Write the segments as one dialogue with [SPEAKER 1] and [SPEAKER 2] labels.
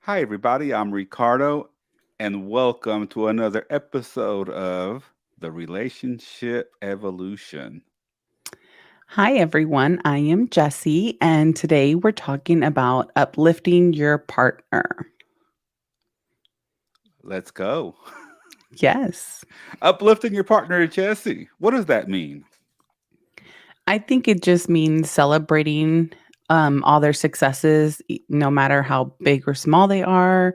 [SPEAKER 1] Hi, everybody. I'm Ricardo, and welcome to another episode of The Relationship Evolution.
[SPEAKER 2] Hi, everyone. I am Jessie, and today we're talking about uplifting your partner.
[SPEAKER 1] Let's go.
[SPEAKER 2] Yes,
[SPEAKER 1] Uplifting your partner, Jesse. What does that mean?
[SPEAKER 2] I think it just means celebrating all their successes, no matter how big or small they are,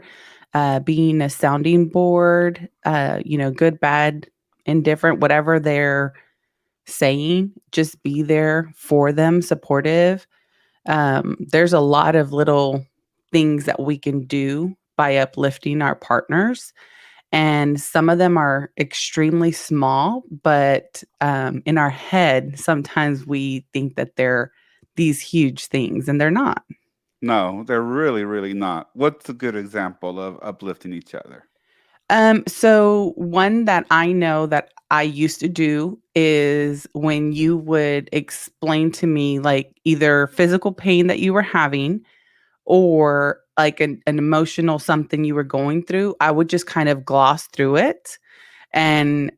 [SPEAKER 2] being a sounding board, good, bad, indifferent, whatever they're saying, just be there for them, supportive. There's a lot of little things that we can do by uplifting our partners. And some of them are extremely small, but in our head, sometimes we think that they're these huge things, and they're not.
[SPEAKER 1] No, they're really, really not. What's a good example of uplifting each other?
[SPEAKER 2] So one that I know that I used to do is when you would explain to me like either physical pain that you were having or like an emotional something you were going through, I would just kind of gloss through it. And,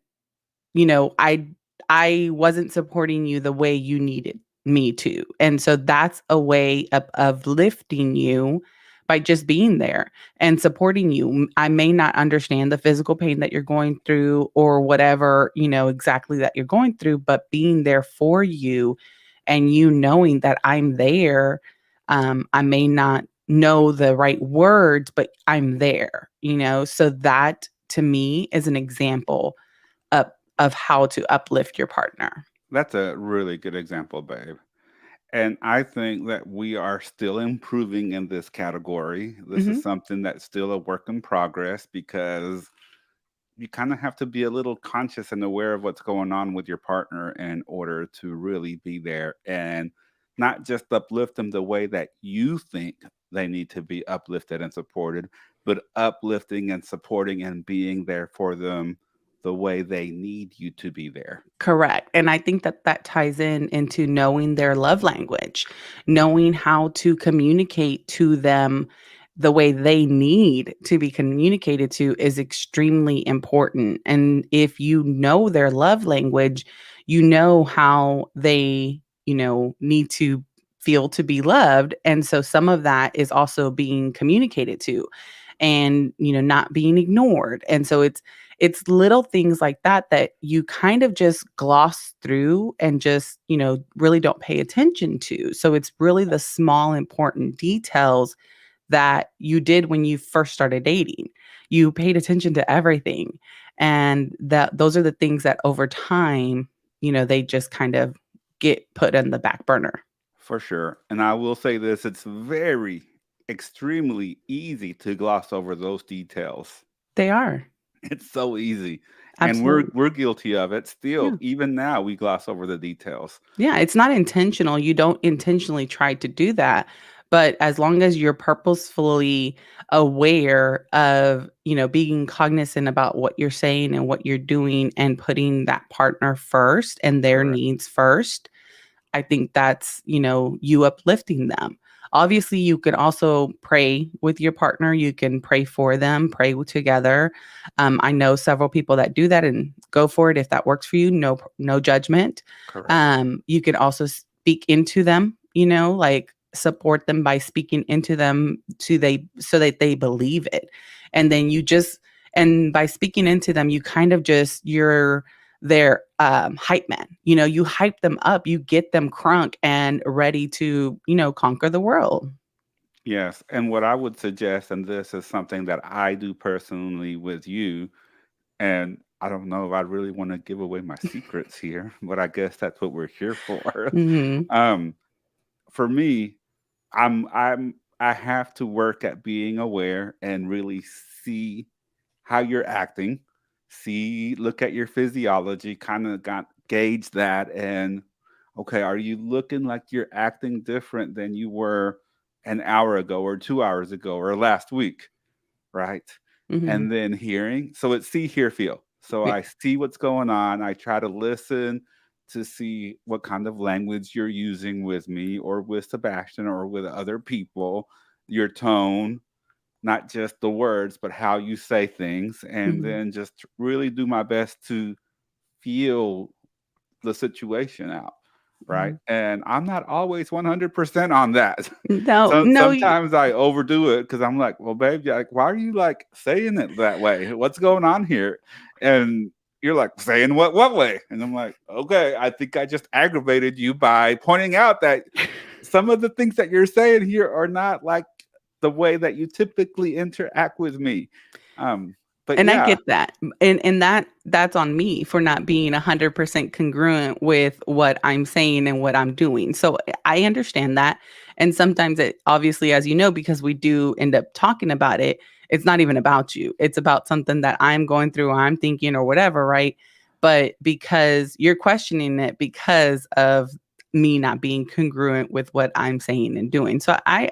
[SPEAKER 2] you know, I wasn't supporting you the way you needed me to. And so that's a way of lifting you by just being there and supporting you. I may not understand the physical pain that you're going through or whatever, exactly that you're going through, but being there for you and you knowing that I'm there. I may not know the right words, but I'm there. So that to me is an example of how to uplift your partner.
[SPEAKER 1] That's a really good example, babe. And I think that we are still improving in this category. This is
[SPEAKER 2] Mhm.
[SPEAKER 1] something that's still a work in progress because you kind of have to be a little conscious and aware of what's going on with your partner in order to really be there and not just uplift them the way that you think they need to be uplifted and supported, but uplifting and supporting and being there for them the way they need you to be there.
[SPEAKER 2] Correct. And I think that that ties in into knowing their love language, knowing how to communicate to them the way they need to be communicated to is extremely important. And if you know their love language, you know how they, need to feel to be loved. And so some of that is also being communicated to and, not being ignored. And so it's little things like that that you kind of just gloss through and just, really don't pay attention to. So it's really the small, important details that you did when you first started dating. You paid attention to everything. And that those are the things that over time, they just kind of get put in the back burner.
[SPEAKER 1] For sure. And I will say this, it's very, extremely easy to gloss over those details.
[SPEAKER 2] They are.
[SPEAKER 1] It's so easy. And we're
[SPEAKER 2] Absolutely.
[SPEAKER 1] we're guilty of it still.
[SPEAKER 2] Yeah.
[SPEAKER 1] Even now we gloss over the details.
[SPEAKER 2] Yeah, it's not intentional. You don't intentionally try to do that. But as long as you're purposefully aware of, being cognizant about what you're saying and what you're doing and putting that partner first and their
[SPEAKER 1] Correct.
[SPEAKER 2] needs first, I think that's, you uplifting them. Obviously, you can also pray with your partner. You can pray for them, pray together. I know several people that do that and go for it if that works for you. No judgment.
[SPEAKER 1] Correct.
[SPEAKER 2] You can also speak into them. Like support them by speaking into them so that they believe it, and then you just and by speaking into them, you kind of just you're their hype man. You hype them up, you get them crunk and ready to, conquer the world.
[SPEAKER 1] Yes. And what I would suggest, and this is something that I do personally with you, and I don't know if I really want to give away my secrets here, but I guess that's what we're here for.
[SPEAKER 2] Hmm.
[SPEAKER 1] um, for me, I have to work at being aware and really see how you're acting, look at your physiology, kind of got gauge that, and okay, are you looking like you're acting different than you were an hour ago or 2 hours ago or last week, right?
[SPEAKER 2] Hmm.
[SPEAKER 1] And then hearing, so it's see, hear, feel. So I see what's going on. I try to listen to see what kind of language you're using with me or with Sebastian or with other people, your tone, not just the words, but how you say things, and
[SPEAKER 2] Mhm.
[SPEAKER 1] then just really do my best to feel the situation out, right?
[SPEAKER 2] Mhm.
[SPEAKER 1] And I'm not always 100% on that.
[SPEAKER 2] No,
[SPEAKER 1] So
[SPEAKER 2] no,
[SPEAKER 1] sometimes I overdo it because I'm like, well, babe, like, why are you like saying it that way? What's going on here? And you're like, saying what way? And I'm like, okay, I think I just aggravated you by pointing out that some of the things that you're saying here are not like the way that you typically interact with me. Um, but
[SPEAKER 2] and I
[SPEAKER 1] yeah,
[SPEAKER 2] get that. And that's on me for not being 100% congruent with what I'm saying and what I'm doing. So I understand that. And sometimes it obviously, as you know, because we do end up talking about it, it's not even about you. It's about something that I'm going through, or I'm thinking, or whatever, right? But because you're questioning it because of me not being congruent with what I'm saying and doing. So I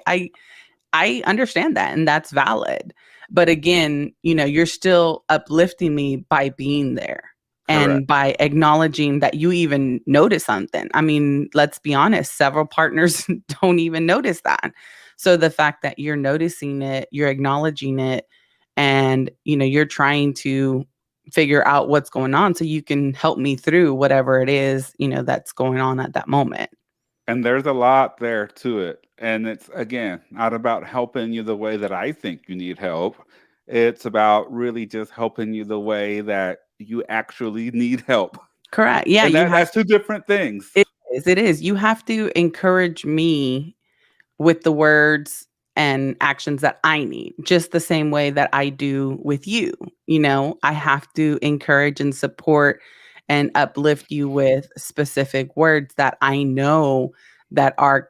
[SPEAKER 2] understand that, and that's valid. But again, you're still uplifting me by being there and
[SPEAKER 1] correct.
[SPEAKER 2] by acknowledging that you even notice something. I mean, let's be honest, several partners don't even notice that. So the fact that you're noticing it, you're acknowledging it, and you're trying to figure out what's going on so you can help me through whatever it is, that's going on at that moment.
[SPEAKER 1] And there's a lot there to it. And it's, again, not about helping you the way that I think you need help. It's about really just helping you the way that you actually need help.
[SPEAKER 2] Correct. Yeah,
[SPEAKER 1] And
[SPEAKER 2] you have.
[SPEAKER 1] that's two different things.
[SPEAKER 2] It is. You have to encourage me with the words and actions that I need, just the same way that I do with you. I have to encourage and support and uplift you with specific words that I know that are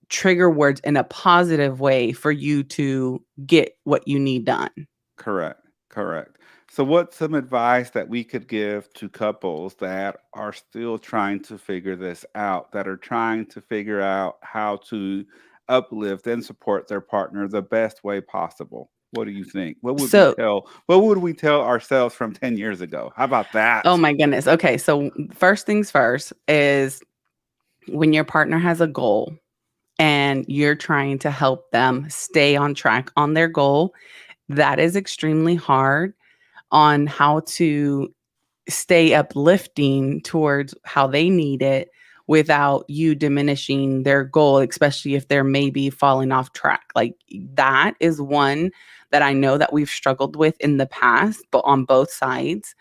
[SPEAKER 2] trigger words in a positive way for you to get what you need done.
[SPEAKER 1] Correct. Correct. So, what's some advice that we could give to couples that are still trying to figure this out, that are trying to figure out how to uplift and support their partner the best way possible? What do you think?
[SPEAKER 2] So,
[SPEAKER 1] What would we tell ourselves from 10 years ago? How about
[SPEAKER 2] oh
[SPEAKER 1] that?
[SPEAKER 2] my goodness. Okay. So, first things first is when your partner has a goal and you're trying to help them stay on track on their goal, that is extremely hard on how to stay uplifting towards how they need it without you diminishing their goal, especially if they're maybe falling off track. Like that is one that I know that we've struggled with in the past, but on both sides.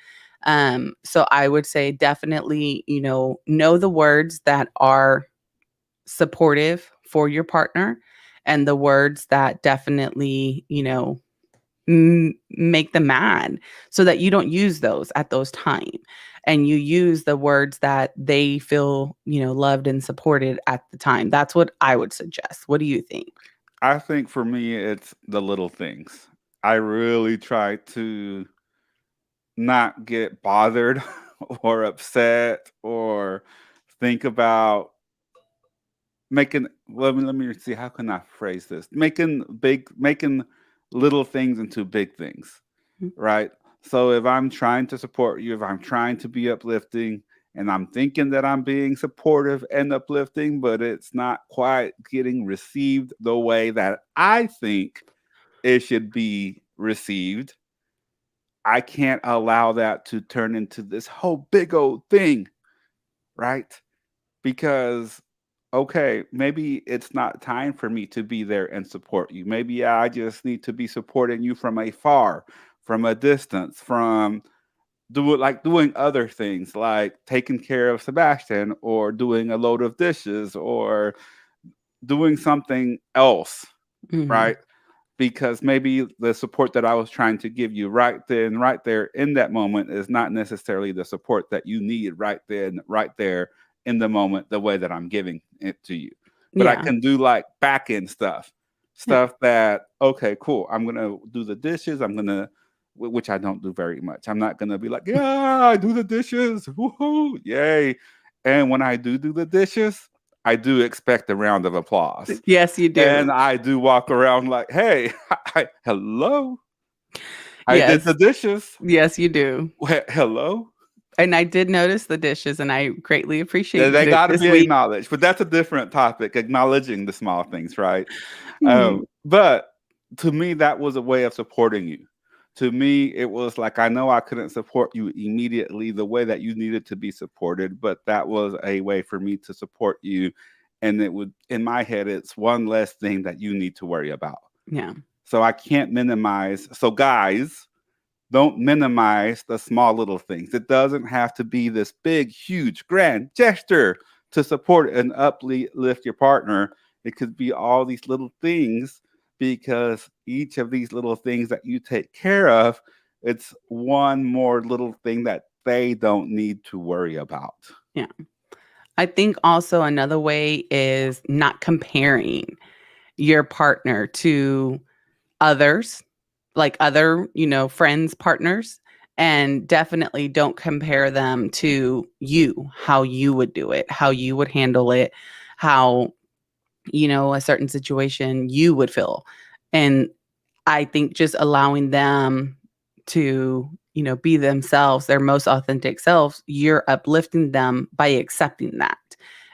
[SPEAKER 2] So I would say definitely, know the words that are supportive for your partner and the words that definitely, make them mad so that you don't use those at those time and you use the words that they feel, loved and supported at the time. That's what I would suggest. What do you think?
[SPEAKER 1] I think for me, it's the little things. I really try to not get bothered or upset or think about making, let me see, how can I phrase this? Making little things into big things,
[SPEAKER 2] Mhm.
[SPEAKER 1] right? So if I'm trying to support you, if I'm trying to be uplifting, and I'm thinking that I'm being supportive and uplifting, but it's not quite getting received the way that I think it should be received, I can't allow that to turn into this whole big old thing, right? Because okay, maybe it's not time for me to be there and support you. Maybe I just need to be supporting you from afar, from a distance, from doing other things like taking care of Sebastian or doing a load of dishes or doing something else,
[SPEAKER 2] Mhm.
[SPEAKER 1] right? Because maybe the support that I was trying to give you right then, right there in that moment is not necessarily the support that you need right then, right there in the moment, the way that I'm giving it to you. But I
[SPEAKER 2] Yeah.
[SPEAKER 1] can do like back end stuff,
[SPEAKER 2] Yeah.
[SPEAKER 1] stuff that, okay, cool. I'm going to do the dishes. Which I don't do very much. I'm not going to be like, yeah, I do the dishes. Woohoo, yay. And when I do the dishes, I do expect a round of applause.
[SPEAKER 2] Yes, you do.
[SPEAKER 1] And I do walk around like, "Hey, hello, I did the
[SPEAKER 2] Yes.
[SPEAKER 1] dishes.
[SPEAKER 2] Yes, you do.
[SPEAKER 1] Hello."
[SPEAKER 2] And I did notice the dishes and I greatly
[SPEAKER 1] They
[SPEAKER 2] appreciated it
[SPEAKER 1] gotta
[SPEAKER 2] this
[SPEAKER 1] be
[SPEAKER 2] week.
[SPEAKER 1] acknowledged, but that's a different topic, acknowledging the small things, right?
[SPEAKER 2] Mhm.
[SPEAKER 1] But to me, that was a way of supporting you. To me, it was like, I know I couldn't support you immediately the way that you needed to be supported, but that was a way for me to support you. And it would, in my head, it's one less thing that you need to worry about.
[SPEAKER 2] Yeah.
[SPEAKER 1] So I can't minimize. So, guys, don't minimize the small little things. It doesn't have to be this big, huge, grand gesture to support and uplift your partner. It could be all these little things, because each of these little things that you take care of, it's one more little thing that they don't need to worry about.
[SPEAKER 2] Yeah. I think also another way is not comparing your partner to others, like other, friends, partners, and definitely don't compare them to you, how you would do it, how you would handle it, how, a certain situation you would feel. And I think just allowing them to, be themselves, their most authentic selves, you're uplifting them by accepting that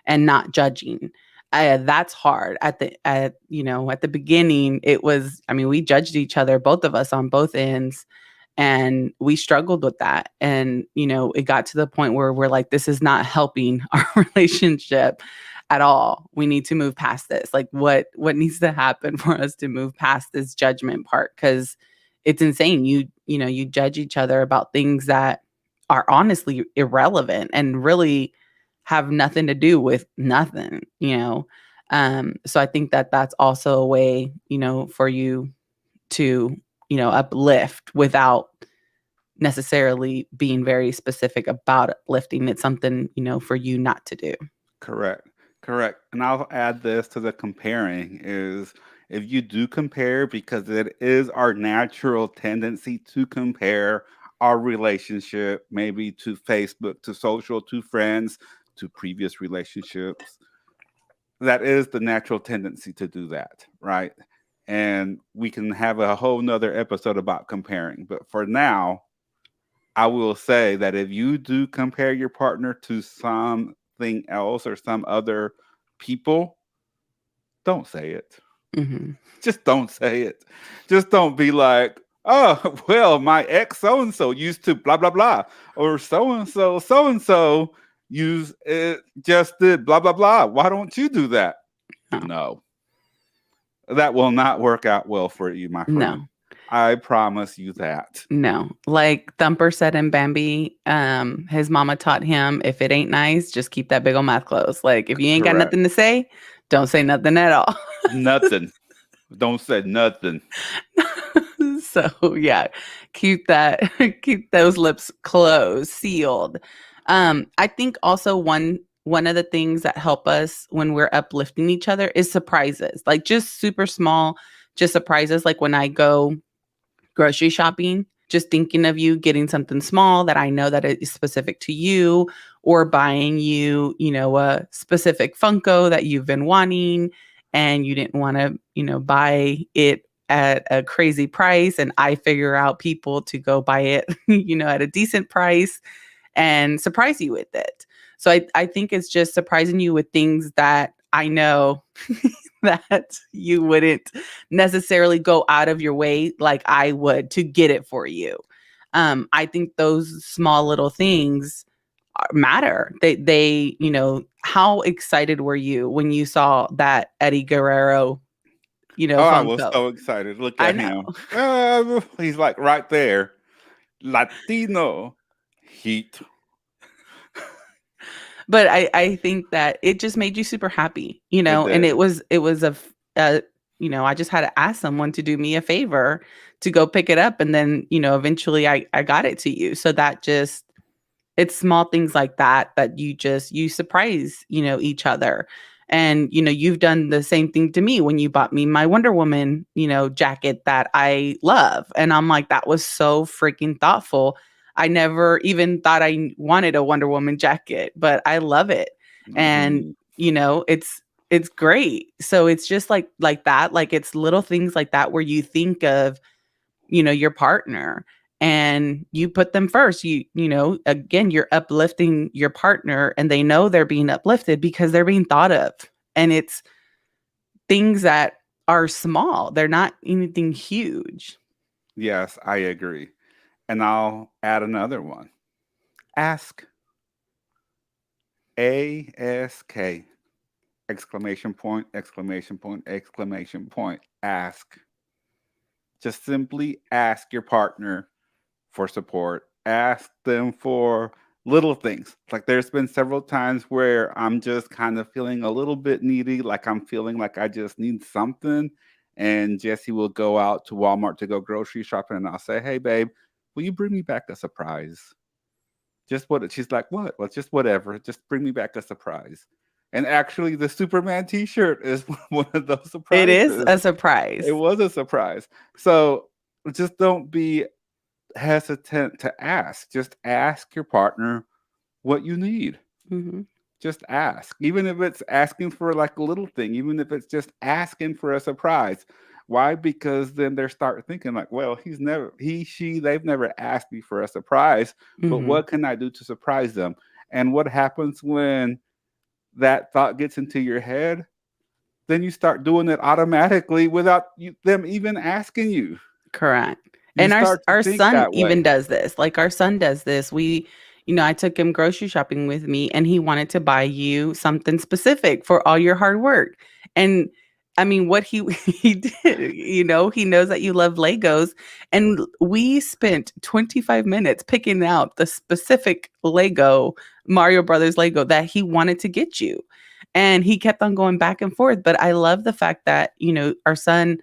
[SPEAKER 2] and not judging. That's hard at the beginning. It was, I mean, we judged each other, both of us on both ends, and we struggled with that. And, it got to the point where we're like, this is not helping our relationship at all. We need to move past this. Like what needs to happen for us to move past this judgment part? Because it's insane. You judge each other about things that are honestly irrelevant and really have nothing to do with nothing. So I think that that's also a way, for you to, uplift without necessarily being very specific about uplifting. It's something, for you not to do.
[SPEAKER 1] Correct. Correct. And I'll add this to the comparing is, if you do compare, because it is our natural tendency to compare our relationship, maybe to Facebook, to social, to friends, to previous relationships. That is the natural tendency to do that, right? And we can have a whole nother episode about comparing. But for now, I will say that if you do compare your partner to something else or some other people, don't say it.
[SPEAKER 2] Mhm.
[SPEAKER 1] Just don't say it. Just don't be like, oh, well, my ex so and so used to blah, blah, blah, or so and so use it, just did blah, blah, blah. Why don't you do that?
[SPEAKER 2] No.
[SPEAKER 1] No, that will not work out well for you, my friend.
[SPEAKER 2] No.
[SPEAKER 1] I promise you that.
[SPEAKER 2] No. Like Thumper said in Bambi, his mama taught him, if it ain't nice, just keep that big old mouth closed. Like if you ain't got
[SPEAKER 1] Correct.
[SPEAKER 2] nothing to say, don't say nothing at all.
[SPEAKER 1] Nothing. Don't say nothing.
[SPEAKER 2] So yeah, keep that keep those lips closed, sealed. I think also one of the things that help us when we're uplifting each other is surprises. Like just super small, just surprises. Like when I go grocery shopping, just thinking of you, getting something small that I know that is specific to you, or buying you, a specific Funko that you've been wanting and you didn't want to, buy it at a crazy price. And I figure out people to go buy it, at a decent price and surprise you with it. So I think it's just surprising you with things that I know that you wouldn't necessarily go out of your way like I would to get it for you. I think those small little things matter. How excited were you when you saw that Eddie Guerrero,
[SPEAKER 1] Oh, I was
[SPEAKER 2] Funko?
[SPEAKER 1] so excited. Look
[SPEAKER 2] I
[SPEAKER 1] at
[SPEAKER 2] know.
[SPEAKER 1] him. He's like right there. Latino heat.
[SPEAKER 2] But I think that it just made you super happy,
[SPEAKER 1] It
[SPEAKER 2] and
[SPEAKER 1] did.
[SPEAKER 2] it was I just had to ask someone to do me a favor to go pick it up, and then, eventually I got it to you. So that just it's small things like that that you surprise, each other. And, you've done the same thing to me when you bought me my Wonder Woman, jacket that I love. And I'm like, that was so freaking thoughtful. I never even thought I wanted a Wonder Woman jacket, but I love it. And,
[SPEAKER 1] Mhm.
[SPEAKER 2] it's great. So it's just like that. Like it's little things like that where you think of, your partner and you put them first. Again, you're uplifting your partner and they know they're being uplifted because they're being thought of. And it's things that are small. They're not anything huge.
[SPEAKER 1] Yes, I agree. And I'll add another one. Ask. ASK. Exclamation point, exclamation point, exclamation point. Ask. Just simply ask your partner for support. Ask them for little things. Like there's been several times where I'm just kind of feeling a little bit needy, like I'm feeling like I just need something. And Jesse will go out to Walmart to go grocery shopping, and I'll say, "Hey, babe, will you bring me back a surprise?" Just what? She's like, "What?" Well, just whatever. Just bring me back a surprise. And actually, the Superman T-shirt is one of those
[SPEAKER 2] It is
[SPEAKER 1] surprises.
[SPEAKER 2] a
[SPEAKER 1] It
[SPEAKER 2] surprise.
[SPEAKER 1] was a surprise. So just don't be hesitant to ask. Just ask your partner what you need.
[SPEAKER 2] Hmm.
[SPEAKER 1] Just ask. Even if it's asking for like a little thing, even if it's just asking for a surprise. Why? Because then they start thinking like, well, they've never asked me for a surprise, but
[SPEAKER 2] Hmm.
[SPEAKER 1] what can I do to surprise them? And what happens when that thought gets into your head? Then you start doing it automatically without them even asking you.
[SPEAKER 2] Correct.
[SPEAKER 1] You
[SPEAKER 2] And
[SPEAKER 1] start to
[SPEAKER 2] our
[SPEAKER 1] think
[SPEAKER 2] son
[SPEAKER 1] that
[SPEAKER 2] even
[SPEAKER 1] way.
[SPEAKER 2] does this. Like our son does this. I took him grocery shopping with me and he wanted to buy you something specific for all your hard work. And I mean what he he did, he knows that you love Legos and we spent 25 minutes picking out the specific Lego, Mario Brothers Lego that he wanted to get you. And he kept on going back and forth, but I love the fact that, our son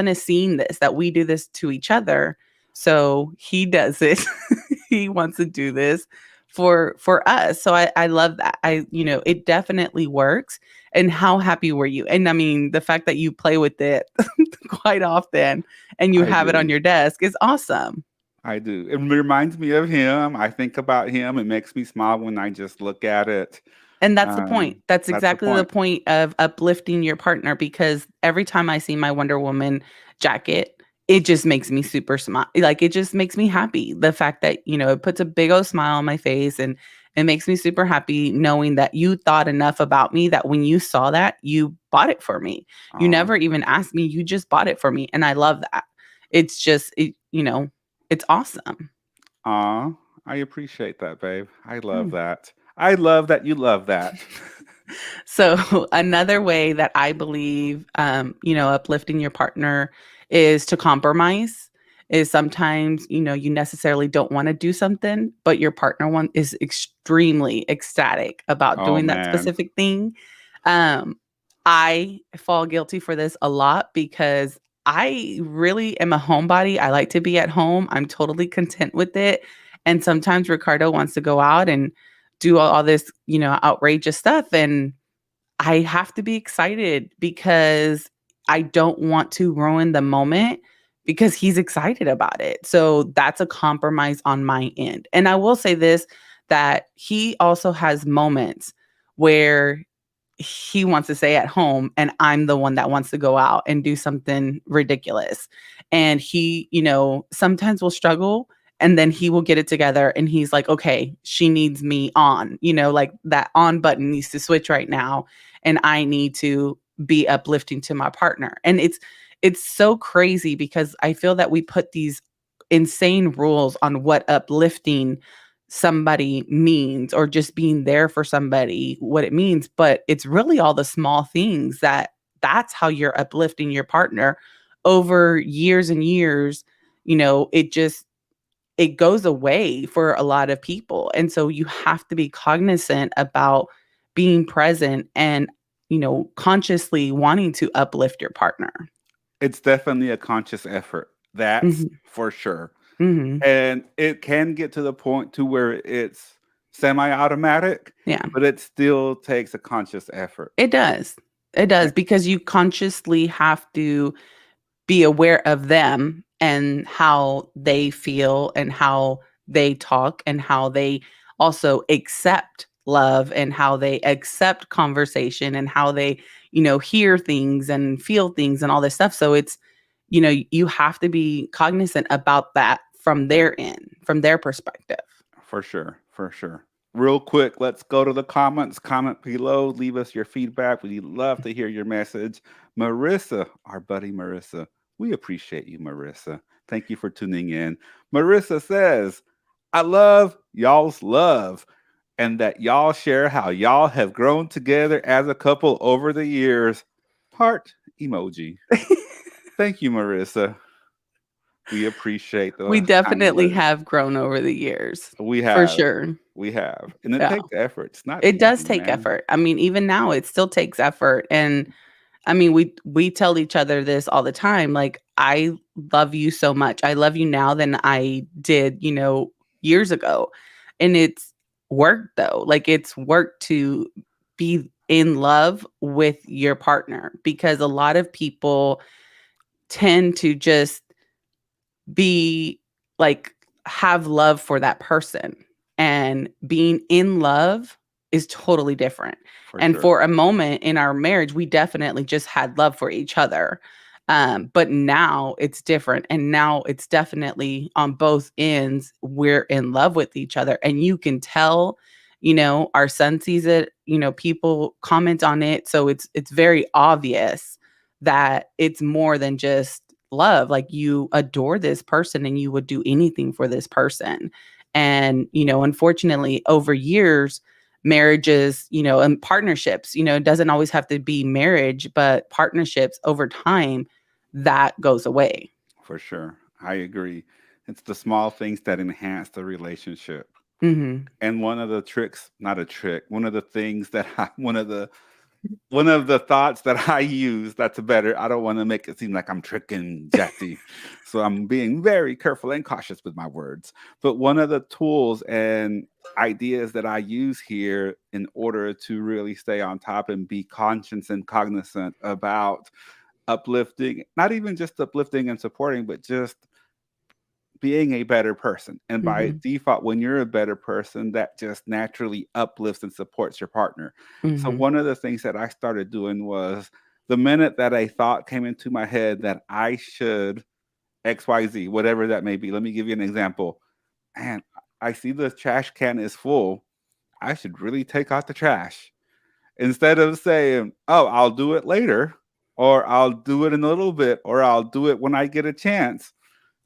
[SPEAKER 2] is seeing this, that we do this to each other. So he does it. He wants to do this for us. So I love that. It definitely works. And how happy were you? And I mean, the fact that you play with it quite often and you
[SPEAKER 1] I
[SPEAKER 2] have it on
[SPEAKER 1] do.
[SPEAKER 2] your desk is awesome.
[SPEAKER 1] I do. It reminds me of him. I think about him. It makes me smile when I just look at it.
[SPEAKER 2] And that's the point. That's
[SPEAKER 1] That's the
[SPEAKER 2] exactly the
[SPEAKER 1] point.
[SPEAKER 2] point of uplifting your partner because every time I see my Wonder Woman jacket, it just makes me super smile. Like it just makes me happy. The fact that, it puts a big old smile on my face and it makes me super happy knowing that you thought enough about me that when you saw that, you bought it for me. You
[SPEAKER 1] Aw,
[SPEAKER 2] never even asked me, you just bought it for me. And I love that. It's just, it's awesome.
[SPEAKER 1] aw. I appreciate that, babe. I love
[SPEAKER 2] Hmm.
[SPEAKER 1] that. I love that you love that.
[SPEAKER 2] So another way that I believe, uplifting your partner is to compromise. Is sometimes you necessarily don't want to do something, but your partner is extremely ecstatic about
[SPEAKER 1] Oh
[SPEAKER 2] doing that
[SPEAKER 1] man,
[SPEAKER 2] specific thing. Um, I fall guilty for this a lot because I really am a homebody. I like to be at home. I'm totally content with it. And sometimes Ricardo wants to go out and do all this, outrageous stuff. And I have to be excited because I don't want to ruin the moment because he's excited about it. So that's a compromise on my end. And I will say this, that he also has moments where he wants to stay at home and I'm the one that wants to go out and do something ridiculous. And he, sometimes will struggle and then he will get it together and he's like, okay, she needs me on, like that on button needs to switch right now. And I need to be uplifting to my partner. And it's so crazy because I feel that we put these insane rules on what uplifting somebody means or just being there for somebody what it means, but it's really all the small things that's how you're uplifting your partner over years and years. It goes away for a lot of people, and so you have to be cognizant about being present and consciously wanting to uplift your partner.
[SPEAKER 1] it's definitely a conscious effort. That's
[SPEAKER 2] Hmm.
[SPEAKER 1] for sure.
[SPEAKER 2] Hmm.
[SPEAKER 1] And it can get to the point to where it's semi-automatic,
[SPEAKER 2] Yeah,
[SPEAKER 1] but it still takes a conscious effort.
[SPEAKER 2] it does. It
[SPEAKER 1] Eh,
[SPEAKER 2] does because you consciously have to be aware of them and how they feel and how they talk and how they also accept love and how they accept conversation and how they, hear things and feel things and all this stuff. So it's, you have to be cognizant about that from their end, from their perspective.
[SPEAKER 1] For sure, for sure. real quick, let's go to the comments. Comment below. Leave us your feedback. We'd love to hear your message. Marissa, our buddy Marissa, we appreciate you, Marissa. Thank you for tuning in. Marissa says, I love y'all's love and that y'all share how y'all have grown together as a couple over the years. Heart emoji. Thank you, Marissa. We appreciate
[SPEAKER 2] We
[SPEAKER 1] the kind
[SPEAKER 2] definitely
[SPEAKER 1] words.
[SPEAKER 2] have grown over the years,
[SPEAKER 1] We
[SPEAKER 2] for
[SPEAKER 1] have.
[SPEAKER 2] sure.
[SPEAKER 1] We have. And it
[SPEAKER 2] Yeah.
[SPEAKER 1] takes effort. It's not
[SPEAKER 2] It does
[SPEAKER 1] easy,
[SPEAKER 2] take
[SPEAKER 1] man.
[SPEAKER 2] effort. I mean, even now it still takes effort, and I mean, we tell each other this all the time. Like, I love you so much. I love you now than I did, years ago. And it's work though. Like, it's work to be in love with your partner, because a lot of people tend to just be like, have love for that person, and being in love is totally different.
[SPEAKER 1] For
[SPEAKER 2] And
[SPEAKER 1] sure.
[SPEAKER 2] for a moment in our marriage, we definitely just had love for each other. But now it's different, and now it's definitely on both ends, we're in love with each other, and you can tell. Our son sees it, people comment on it, so it's very obvious that it's more than just love. Like, you adore this person and you would do anything for this person. And, unfortunately, over years, marriages, and partnerships, it doesn't always have to be marriage, but partnerships over time, that goes away.
[SPEAKER 1] For sure. I agree. It's the small things that enhance the relationship.
[SPEAKER 2] Hmm.
[SPEAKER 1] And one of the tricks, not a trick, one of the things that one of the thoughts that I use that's better. I don't want to make it seem like I'm tricking Jesse. So I'm being very careful and cautious with my words. But one of the tools and ideas that I use here in order to really stay on top and be conscious and cognizant about uplifting, not even just uplifting and supporting, but just being a better person. And by
[SPEAKER 2] Hmm.
[SPEAKER 1] default, when you're a better person, that just naturally uplifts and supports your partner. So,
[SPEAKER 2] Hmm.
[SPEAKER 1] one of the things that I started doing was the minute that a thought came into my head that I should XYZ, whatever that may be. Let me give you an example. Man, I see the trash can is full. I should really take out the trash. Instead of saying, oh, I'll do it later, or I'll do it in a little bit, or I'll do it when I get a chance,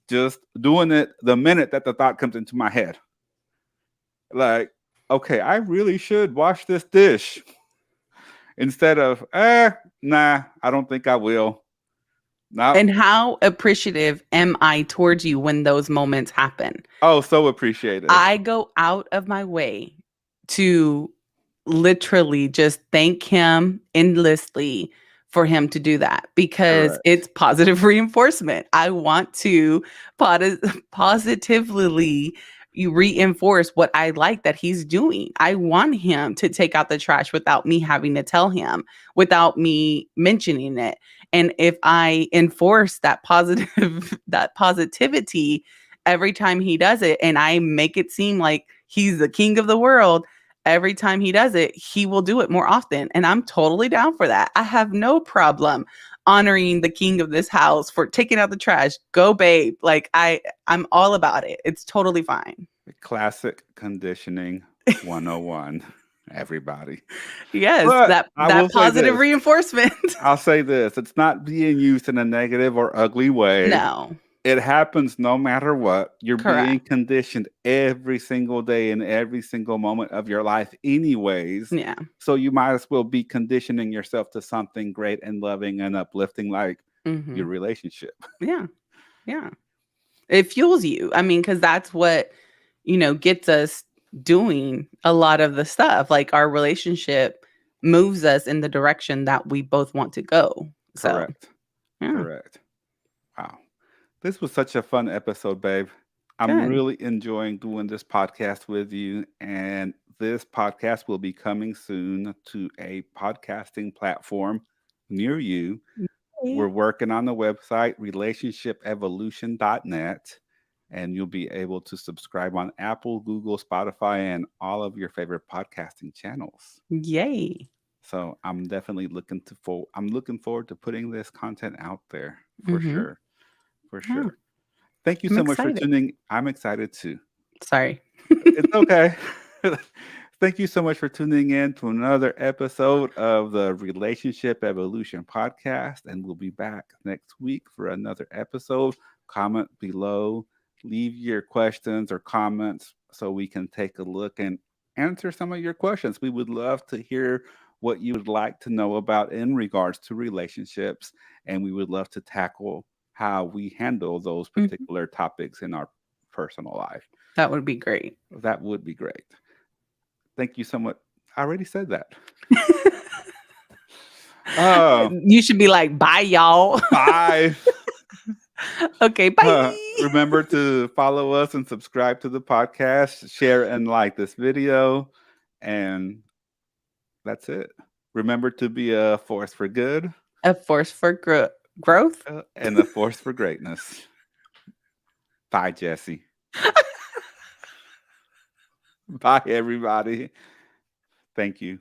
[SPEAKER 1] just doing it the minute that the thought comes into my head. Like, okay, I really should wash this dish instead of, nah, I don't think I will. Not,
[SPEAKER 2] And how appreciative am I towards you when those moments happen?
[SPEAKER 1] oh, so appreciative.
[SPEAKER 2] I go out of my way to literally just thank him endlessly for him to do that, because
[SPEAKER 1] Correct.
[SPEAKER 2] it's positive reinforcement. I want to positively reinforce what I like that he's doing. I want him to take out the trash without me having to tell him, without me mentioning it. And if I enforce that positive that positivity every time he does it, and I make it seem like he's the king of the world, every time he does it, he will do it more often. And I'm totally down for that. I have no problem honoring the king of this house for taking out the trash. Go, babe. Like, I'm all about it. It's totally fine.
[SPEAKER 1] Classic conditioning 101, everybody.
[SPEAKER 2] Yes,
[SPEAKER 1] But I will
[SPEAKER 2] that
[SPEAKER 1] say
[SPEAKER 2] positive
[SPEAKER 1] this.
[SPEAKER 2] reinforcement.
[SPEAKER 1] I'll say this. It's not being used in a negative or ugly way.
[SPEAKER 2] No.
[SPEAKER 1] It happens no matter what. You're being
[SPEAKER 2] Correct.
[SPEAKER 1] conditioned every single day in every single moment of your life, anyways.
[SPEAKER 2] Yeah.
[SPEAKER 1] So you might as well be conditioning yourself to something great and loving and uplifting, like your
[SPEAKER 2] Mhm.
[SPEAKER 1] relationship.
[SPEAKER 2] Yeah. Yeah. It fuels you. I mean, because that's what, gets us doing a lot of the stuff. Like, our relationship moves us in the direction that we both want to go. So,
[SPEAKER 1] Correct.
[SPEAKER 2] yeah,
[SPEAKER 1] Correct. Wow. This was such a fun episode, babe. I'm
[SPEAKER 2] good.
[SPEAKER 1] really enjoying doing this podcast with you. And this podcast will be coming soon to a podcasting platform near you. We're
[SPEAKER 2] Yay.
[SPEAKER 1] working on the website, relationshipevolution.net, and you'll be able to subscribe on Apple, Google, Spotify, and all of your favorite podcasting channels.
[SPEAKER 2] Yay.
[SPEAKER 1] So I'm looking forward to putting this content out there for
[SPEAKER 2] Mm-hmm.
[SPEAKER 1] sure. For
[SPEAKER 2] Yeah,
[SPEAKER 1] sure. Thank you
[SPEAKER 2] I'm
[SPEAKER 1] so much for
[SPEAKER 2] excited.
[SPEAKER 1] tuning. I'm excited too.
[SPEAKER 2] Sorry.
[SPEAKER 1] It's okay. Thank you so much for tuning in to another episode of the Relationship Evolution Podcast. And we'll be back next week for another episode. Comment below, leave your questions or comments so we can take a look and answer some of your questions. We would love to hear what you would like to know about in regards to relationships. And we would love to tackle how we handle those
[SPEAKER 2] Mhm.
[SPEAKER 1] particular topics in our personal life.
[SPEAKER 2] That would be great.
[SPEAKER 1] That would be great. Thank you so much. I already said that. Uh,
[SPEAKER 2] You should be like, bye, y'all.
[SPEAKER 1] bye.
[SPEAKER 2] Okay, bye.
[SPEAKER 1] Remember to follow us and subscribe to the podcast, share and like this video, and that's it. Remember to be a force for good
[SPEAKER 2] A force for growth.
[SPEAKER 1] and a force for greatness. Bye, Jesse. Bye, everybody. Thank you.